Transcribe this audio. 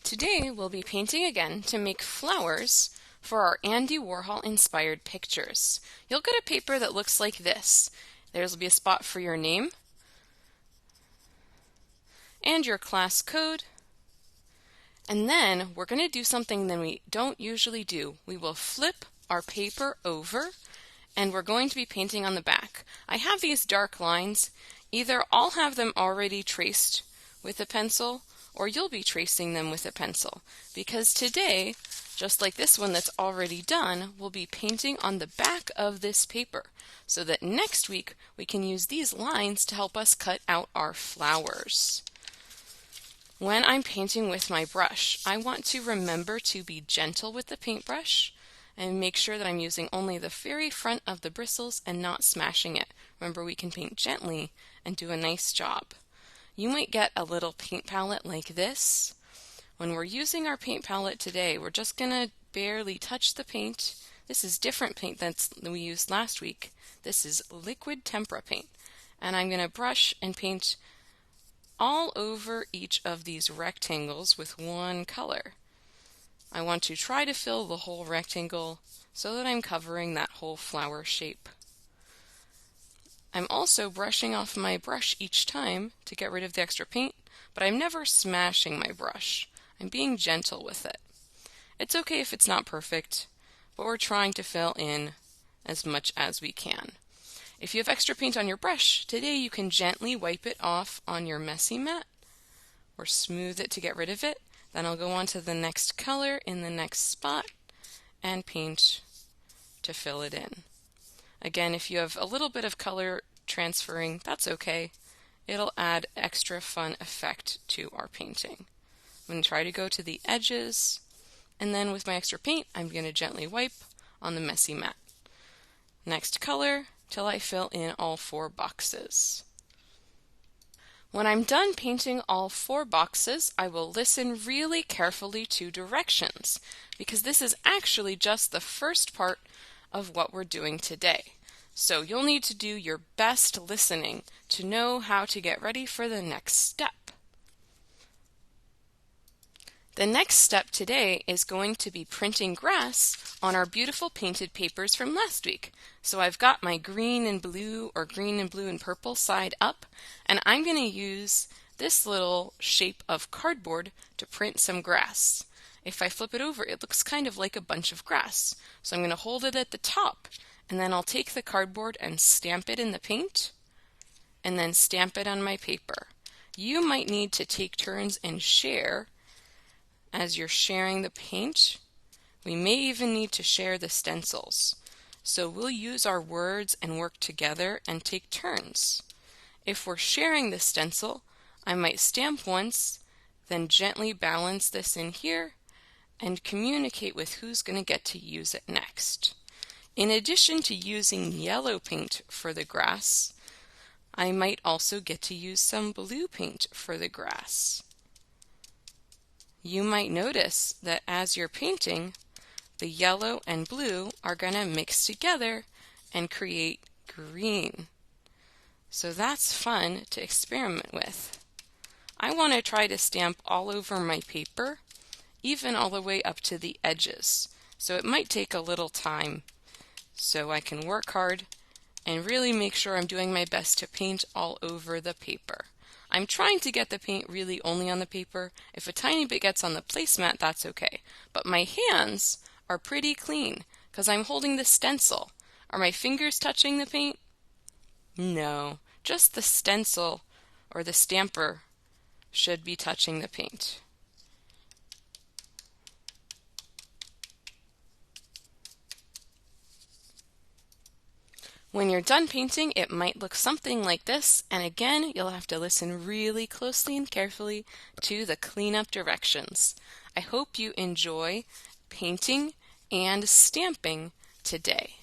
Today we'll be painting again to make flowers for our Andy Warhol inspired pictures. You'll get a paper that looks like this. There'll be a spot for your name and your class code. And then we're going to do something that we don't usually do. We will flip our paper over and we're going to be painting on the back. I have these dark lines. Either I'll have them already traced with a pencil or you'll be tracing them with a pencil, because today, just like this one that's already done, we'll be painting on the back of this paper so that next week we can use these lines to help us cut out our flowers. When I'm painting with my brush, I want to remember to be gentle with the paintbrush and make sure that I'm using only the very front of the bristles and not smashing it. Remember, we can paint gently and do a nice job. You might get a little paint palette like this. When we're using our paint palette today, we're just going to barely touch the paint. This is different paint than we used last week. This is liquid tempera paint. And I'm going to brush and paint all over each of these rectangles with one color. I want to try to fill the whole rectangle so that I'm covering that whole flower shape. I'm also brushing off my brush each time to get rid of the extra paint, but I'm never smashing my brush. I'm being gentle with it. It's okay if it's not perfect, but we're trying to fill in as much as we can. If you have extra paint on your brush, today you can gently wipe it off on your messy mat or smooth it to get rid of it. Then I'll go on to the next color in the next spot and paint to fill it in. Again, if you have a little bit of color transferring, that's okay. It'll add extra fun effect to our painting. I'm going to try to go to the edges, and then with my extra paint, I'm going to gently wipe on the messy mat. Next color, till I fill in all 4 boxes. When I'm done painting all 4 boxes, I will listen really carefully to directions, because this is actually just the first part of what we're doing today. So you'll need to do your best listening to know how to get ready for the next step. The next step today is going to be printing grass on our beautiful painted papers from last week. So I've got my green and blue, or green and blue and purple side up, and I'm going to use this little shape of cardboard to print some grass. If I flip it over, it looks kind of like a bunch of grass. So I'm going to hold it at the top, and then I'll take the cardboard and stamp it in the paint, and then stamp it on my paper. You might need to take turns and share as you're sharing the paint. We may even need to share the stencils. So we'll use our words and work together and take turns. If we're sharing the stencil, I might stamp once, then gently balance this in here, and communicate with who's going to get to use it next. In addition to using yellow paint for the grass, I might also get to use some blue paint for the grass. You might notice that as you're painting, the yellow and blue are going to mix together and create green. So that's fun to experiment with. I want to try to stamp all over my paper, even all the way up to the edges. So it might take a little time. So I can work hard and really make sure I'm doing my best to paint all over the paper. I'm trying to get the paint really only on the paper. If a tiny bit gets on the placemat, that's okay. But my hands are pretty clean because I'm holding the stencil. Are my fingers touching the paint? No, just the stencil or the stamper should be touching the paint. When you're done painting, it might look something like this, and again, you'll have to listen really closely and carefully to the cleanup directions. I hope you enjoy painting and stamping today.